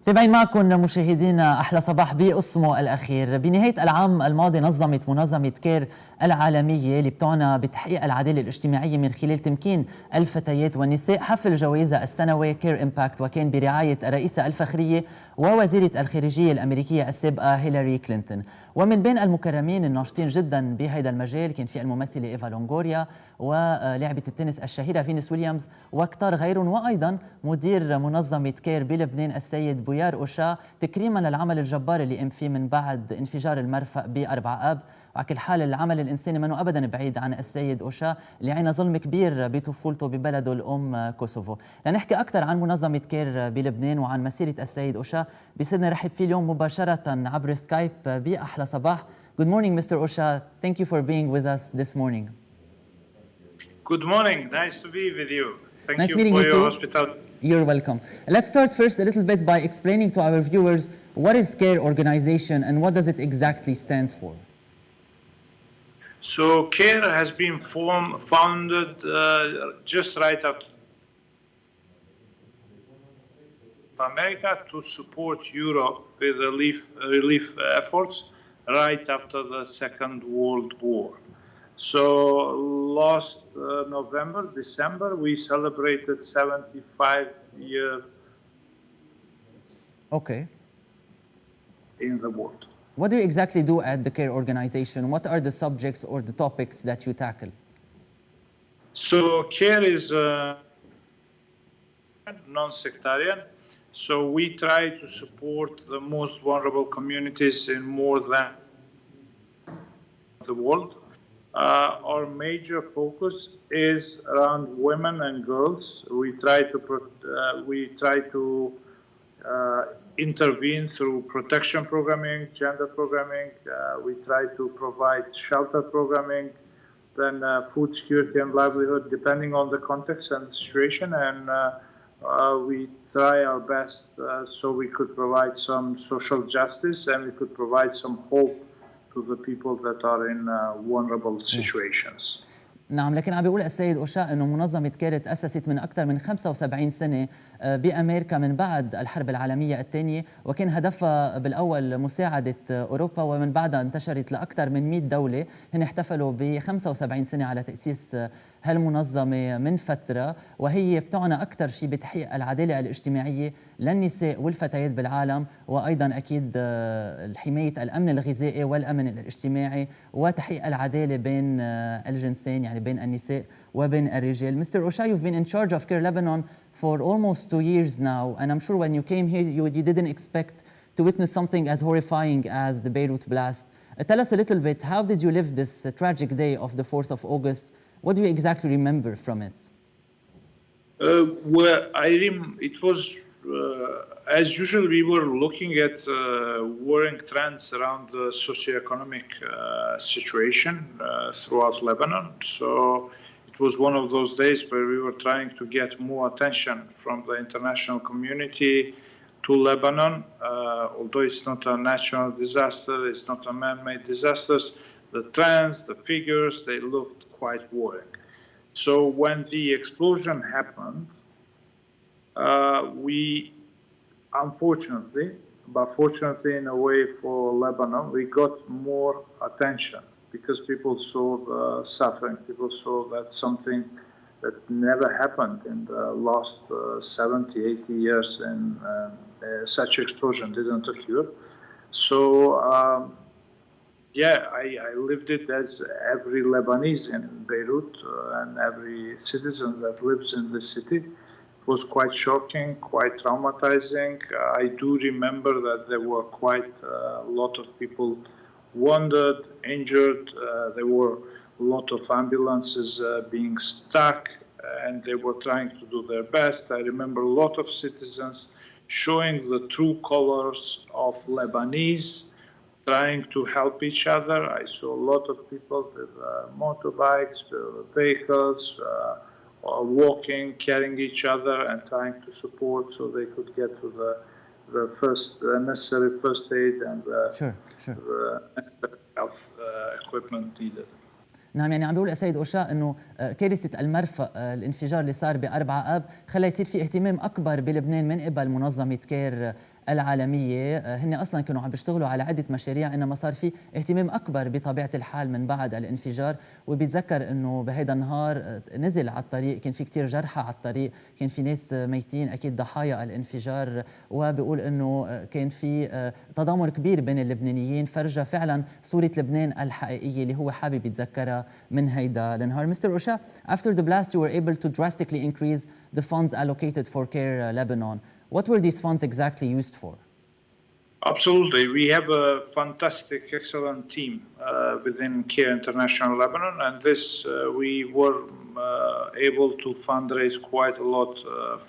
متابعين معكم مشاهدينا أحلى صباح باسمه الأخير. بنهاية العام الماضي نظمت منظمة كير العالمية اللي بتعنى بتحقيق العدالة الاجتماعية من خلال تمكين الفتيات والنساء حفل جوائزها السنوي كير إمباكت، وكان برعاية الرئيسة الفخرية ووزيرة الخارجية الأمريكية السابقة هيلاري كلينتون. ومن بين المكرمين الناشطين جدا بهذا المجال كان في الممثلة إيفا لونغوريا ولاعبة التنس الشهيرة فينيس ويليامز وكتار غيرهم، وأيضا مدير منظمة كير بلبنان السيد بويار أوشا، تكريما للعمل الجبار اللي قام فيه من بعد انفجار المرفأ ب4 آب. وعلى كل حال العمل الإنساني منه أبدا بعيد عن السيد أوشا اللي عانى ظلم كبير بطفولته ببلده الأم كوسوفو. لنحكي أكثر عن منظمة كير بلبنان وعن مسيرة السيد أوشا بيصيرنا نرحب فيه اليوم مباشرة عبر سكايب بأحلى صباح. Good morning, Mr. Osha. Thank you for being with us this morning. Good morning. Nice to be with you. Thank Nice you meeting for you your too. hospitality. You're welcome. Let's start first a little bit by explaining to our viewers what is CARE organization and what does it exactly stand for? So CARE has been founded just right after America to support Europe with relief efforts right after the Second World War. So last December, we celebrated 75 years in the world. What do you exactly do at the CARE organization? What are the subjects or the topics that you tackle? So CARE is non-sectarian. So we try to support the most vulnerable communities in more than the world. Our major focus is around women and girls. We try to intervene through protection programming, gender programming. We try to provide shelter programming, then food security and livelihood, depending on the context and the situation. And we try our best so we could provide some social justice and we could provide some hope to the people that are in vulnerable situations. نعم، لكن عم بيقول السيد أوشا إنه منظمة كير تأسست من أكثر من 75 سنة بأمريكا من بعد الحرب العالمية الثانية، وكان هدفها بالأول مساعدة أوروبا ومن بعدها انتشرت لأكثر من 100 دولة. هن احتفلوا ب 75 سنة على تأسيس هالمنظمة من فترة، وهي بتعنى أكثر شيء بتحقيق العدالة الاجتماعية للنساء والفتيات بالعالم، وأيضا أكيد حماية الأمن الغذائي والأمن الاجتماعي وتحقيق العدالة بين الجنسين، يعني بين النساء وبين الرجال. Mr. Osha, you've been in charge of CARE Lebanon for almost 2 years now, and I'm sure when you came here you didn't expect to witness something as horrifying as the Beirut blast. Tell us a little bit, how did you live this tragic day of the 4th of August? What do you exactly remember from it? It was, as usual, we were looking at worrying trends around the socioeconomic situation throughout Lebanon. So it was one of those days where we were trying to get more attention from the international community to Lebanon. Although it's not a natural disaster, it's not a man-made disaster, the trends, the figures, they looked quite worrying. So when the explosion happened, we unfortunately, but fortunately in a way for Lebanon, we got more attention because people saw the suffering. People saw that something that never happened in the last 70, 80 years and such explosion didn't occur. So I lived it as every Lebanese in Beirut and every citizen that lives in the city. It was quite shocking, quite traumatizing. I do remember that there were quite a lot of people wounded, injured. There were a lot of ambulances being stuck and they were trying to do their best. I remember a lot of citizens showing the true colors of Lebanese, trying to help each other. I saw a lot of people with motorbikes, vehicles, walking, carrying each other and trying to support so they could get to the necessary first aid and the health equipment needed. نعم، يعني عم بيقول السيد أوشا انه كارثه المرفأ الانفجار اللي صار ب4 آب خلى يصير في اهتمام اكبر بلبنان من قبل منظمه كير العالمية. هن أصلا كانوا عم بيشتغلوا على عدة مشاريع، إنما صار في اهتمام أكبر بطبيعة الحال من بعد الانفجار. وبيتذكر إنه بهيدا النهار نزل على الطريق، كان في كتير جرحى على الطريق، كان في ناس ميتين أكيد ضحايا الانفجار. وبيقول إنه كان في تضامن كبير بين اللبنانيين، فرجى فعلا صورة لبنان الحقيقية اللي هو حابب يتذكرها من هيدا النهار. Mr. Hoxha, after the blast you were able to drastically increase the funds allocated for CARE Lebanon. What were these funds exactly used for? Absolutely. We have a fantastic, excellent team within CARE International Lebanon, and we were able to fundraise quite a lot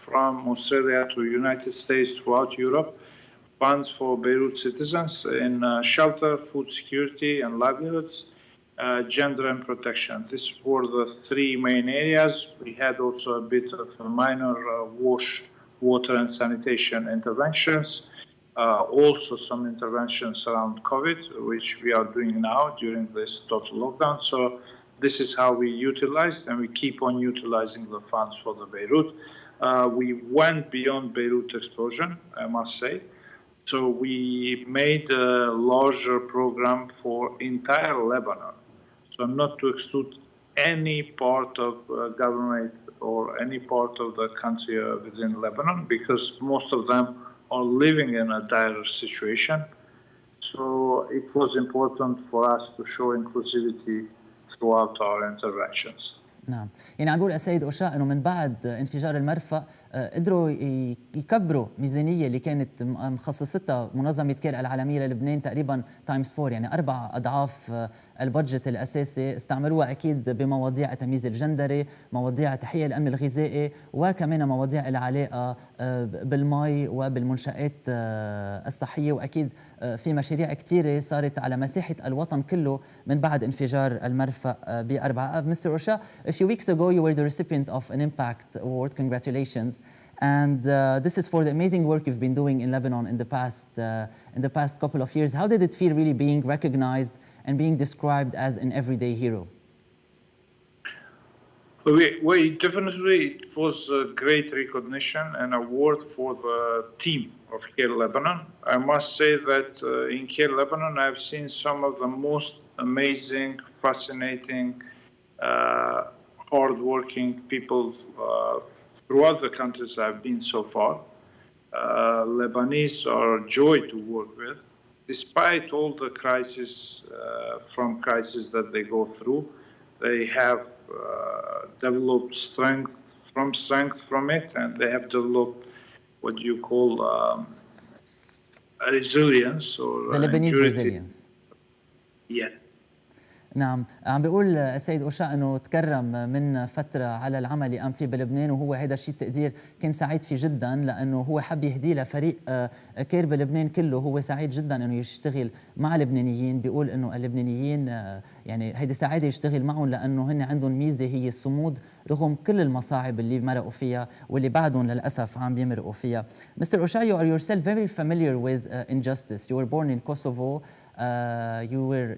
from Australia to United States, throughout Europe, funds for Beirut citizens in shelter, food security and livelihoods, gender and protection. These were the three main areas. We had also a bit of a minor water and sanitation interventions. Also some interventions around COVID, which we are doing now during this total lockdown. So this is how we utilized, and we keep on utilizing the funds for the Beirut. We went beyond Beirut explosion, I must say. So we made a larger program for entire Lebanon. So not to exclude any part of government or any part of the country within Lebanon, because most of them are living in a dire situation. So it was important for us to show inclusivity throughout our interventions. نعم، يعني عم بقول السيد أوشا انه من بعد انفجار المرفأ قدروا يكبروا ميزانيه اللي كانت مخصصتها منظمه كير العالميه للبنان تقريبا تايمز 4، يعني 4 أضعاف البادجت الاساسي. استعملوها اكيد بمواضيع التمييز الجندري، مواضيع تحقيق الامن الغذائي، وكمان مواضيع العلاقه بالمي وبالمنشآت الصحيه. واكيد في مشاريع كثيره صارت على مساحه الوطن كله من بعد انفجار المرفأ ب4 آب. Mr. Hoxha, a few weeks ago you were the recipient of an Impact Award. Congratulations. And this is for the amazing work you've been doing in Lebanon in the past couple of years. How did it feel really being recognized and being described as an everyday hero? We definitely, it was a great recognition and award for the team of CARE Lebanon. I must say that in CARE Lebanon, I've seen some of the most amazing, fascinating, hardworking people throughout the countries I've been so far. Lebanese are a joy to work with. Despite all the crises that they go through, they have developed strength from it, and they have developed what you call resilience or the Lebanese resilience. Yeah. نعم، عم بيقول السيد أوشا انه تكرم من فتره على العمل اللي قام فيه بلبنان، وهو هذا الشيء التقدير كان سعيد فيه جدا، لانه هو حب يهديه لفريق كير بلبنان كله. هو سعيد جدا انه يشتغل مع لبنانيين. بيقول انه اللبنانيين يعني هيدي سعاده يشتغل معهم، لانه هن عندهم ميزه هي الصمود رغم كل المصاعب اللي مرقوا فيها واللي بعدهم للاسف عم بيمرقوا فيها. Mr. Hoxha, you are yourself very familiar with injustice. You were born in Kosovo.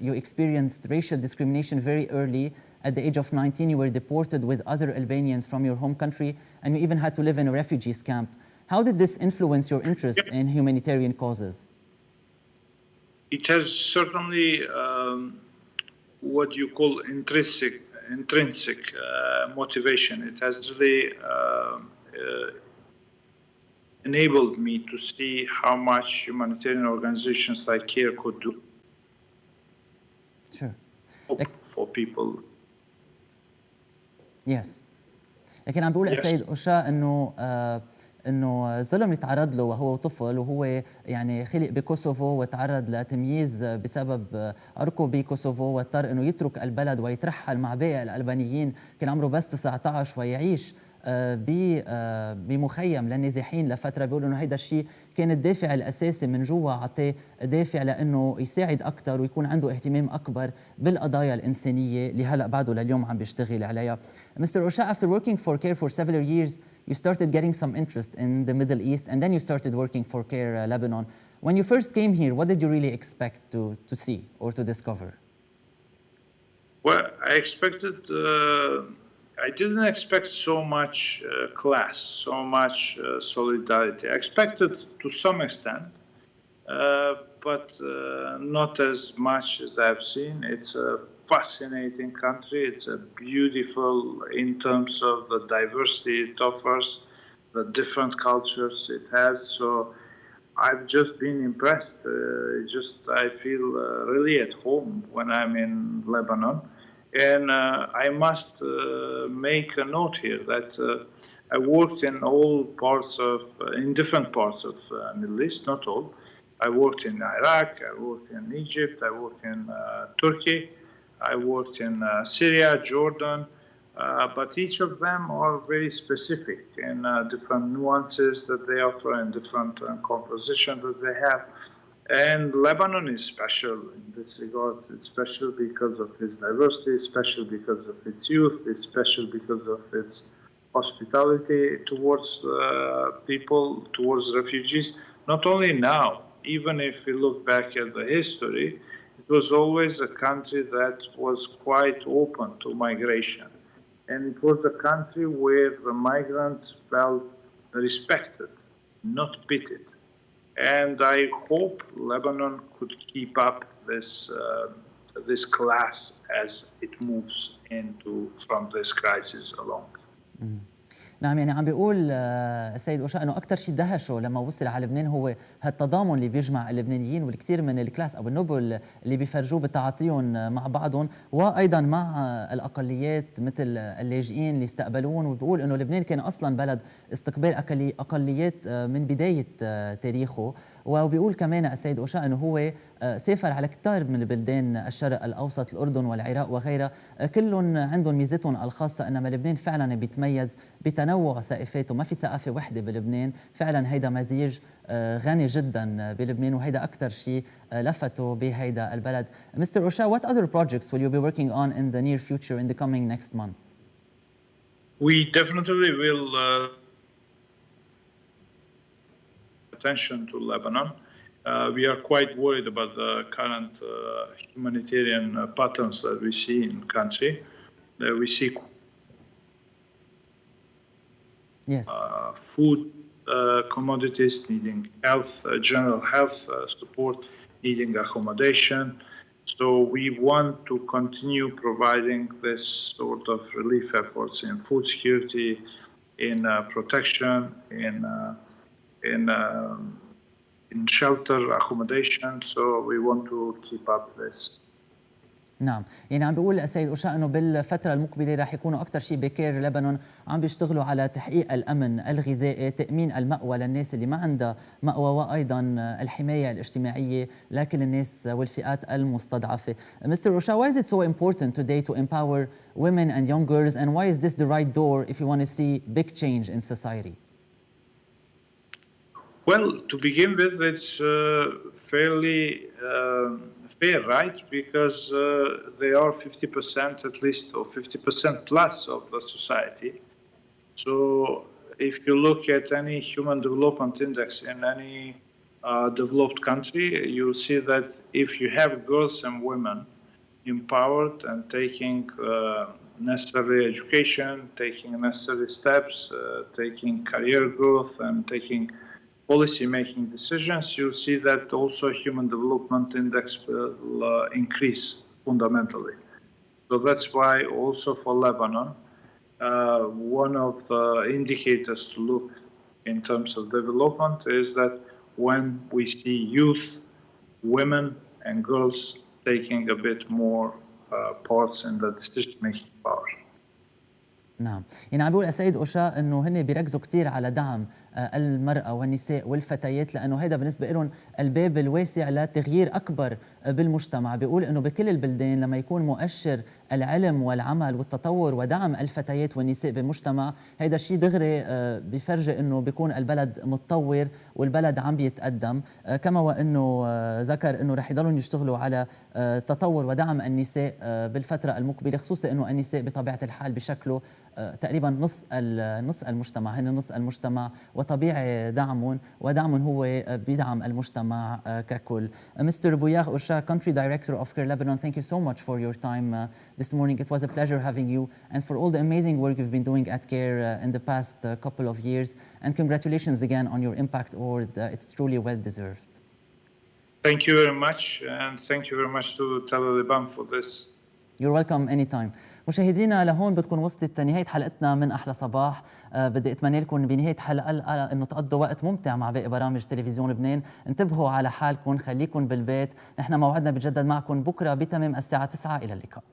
You experienced racial discrimination very early. At the age of 19, you were deported with other Albanians from your home country, and you even had to live in a refugees camp. How did this influence your interest in humanitarian causes? It has certainly what you call intrinsic motivation. It has really enabled me to see how much humanitarian organizations like CARE could do. Sure. For people. Yes. لكن عم بقول السيد أوشا انه الظلم اللي تعرض له وهو طفل، وهو يعني خلق بكوسوفو وتعرض لتمييز بسبب عرقه بكوسوفو، واضطر انه يترك البلد ويترحل مع باقي الألبانيين. كان عمره بس 19 ويعيش بمخيم للنازحين لفتره. بيقولوا انه هيدا الشيء كان الدافع الاساسي من جوا، عطاه دافع لانه يساعد اكثر ويكون عنده اهتمام اكبر بالقضايا الانسانيه اللي هلا بعده لليوم عم بيشتغل عليها. Mr. Hoxha, after working for CARE for several years, you started getting some interest in the Middle East, and then you started working for CARE Lebanon. When you first came here, what did you really expect to see or to discover? Well, I expected I didn't expect so much class, so much solidarity. I expected to some extent, but not as much as I've seen. It's a fascinating country. It's a beautiful in terms of the diversity it offers, the different cultures it has. So I've just been impressed. I feel really at home when I'm in Lebanon. And I must make a note here that I worked in in different parts of Middle East, not all. I worked in Iraq, I worked in Egypt, I worked in Turkey, I worked in Syria, Jordan, but each of them are very specific in different nuances that they offer and different composition that they have. And Lebanon is special in this regard. It's special because of its diversity, it's special because of its youth, it's special because of its hospitality towards people, towards refugees. Not only now, even if we look back at the history, it was always a country that was quite open to migration. And it was a country where the migrants felt respected, not pitied. And I hope Lebanon could keep up this class as it moves from this crisis along. نعم، يعني عم بيقول السيد أوشا انه اكثر شيء دهشه لما وصل على لبنان هو هالتضامن اللي بيجمع اللبنانيين والكثير من الكلاس او النوبل اللي بيفرجوه بتعاطيهم مع بعضهم وايضا مع الاقليات مثل اللاجئين اللي استقبلون. وبيقول انه لبنان كان اصلا بلد استقبال اقليات من بدايه تاريخه. وبيقول كمان السيد أوشا انه هو سافر على كثير من البلدان الشرق الاوسط، الاردن والعراق وغيرها، كلهم عندهم ميزتهم الخاصه، انما لبنان فعلا بيتميز بتنوع ثقافاته، ما في ثقافه وحده بلبنان، فعلا هيدا مزيج غني جدا بلبنان وهيدا اكثر شيء لفته بهيدا البلد. Mr. Osha, what other projects will you be working on in the near future, in the coming next month? We definitely will attention to Lebanon. We are quite worried about the current humanitarian patterns that we see in the country. We see food commodities needing general health support, needing accommodation. So we want to continue providing this sort of relief efforts in food security, in protection, in shelter accommodation. So we want to keep up this. نعم، يعني عم بيقول السيد أوشا انه بالفتره المقبله رح يكونوا اكثر شيء بكير لبنان عم بيشتغلوا على تحقيق الامن الغذائي، تامين المأوى للناس اللي ما عندها مأوى، وايضا الحمايه الاجتماعيه لكل الناس والفئات المستضعفه. Mr. Osha, why is it so important today to empower women and young girls, and why is this the right door if you want to see big change in society? Well, to begin with, it's fairly fair, right? Because they are 50% at least, or 50% plus of the society. So if you look at any human development index in any developed country, you'll see that if you have girls and women empowered and taking necessary education, taking necessary steps, taking career growth and taking policy-making decisions, you'll see that also human development index will increase fundamentally. So that's why also for Lebanon, one of the indicators to look in terms of development is that when we see youth, women and girls taking a bit more parts in the decision-making power. نعم، يعني عم بيقول السيد أوشا انه هن بيركزوا كثير على دعم المرأة والنساء والفتيات، لأنه هذا بالنسبة لهم الباب الواسع لتغيير أكبر بالمجتمع. بيقول أنه بكل البلدان لما يكون مؤشر العلم والعمل والتطور ودعم الفتيات والنساء بالمجتمع، هذا الشيء دغري بيفرجي أنه بيكون البلد متطور والبلد عم بيتقدم. كما وأنه ذكر أنه رح يضلون يشتغلوا على تطور ودعم النساء بالفترة المقبلة، خصوصا أنه النساء بطبيعة الحال بشكله تقريبا نص المجتمع، هن نص المجتمع وطبيعي دعمهم، ودعمهم هو بيدعم المجتمع ككل. Mr. Bujar Hoxha, Country Director of Care Lebanon, thank you so much for your time this morning. It was a pleasure having you, and for all the amazing work you've been doing at Care in the past couple of years. And congratulations again on your Impact Award. It's truly well deserved. Thank you very much, and thank you very much to Tele Liban for this. You're welcome anytime. مشاهدينا لهون بتكون وصلت نهاية حلقتنا من أحلى صباح. بدي أتمنى لكم بنهاية حلقة أنه تقضوا وقت ممتع مع باقي برامج تلفزيون لبنان. انتبهوا على حالكم، خليكم بالبيت. نحن موعدنا بيتجدد معكم بكرة بتمام الساعة 9. إلى اللقاء.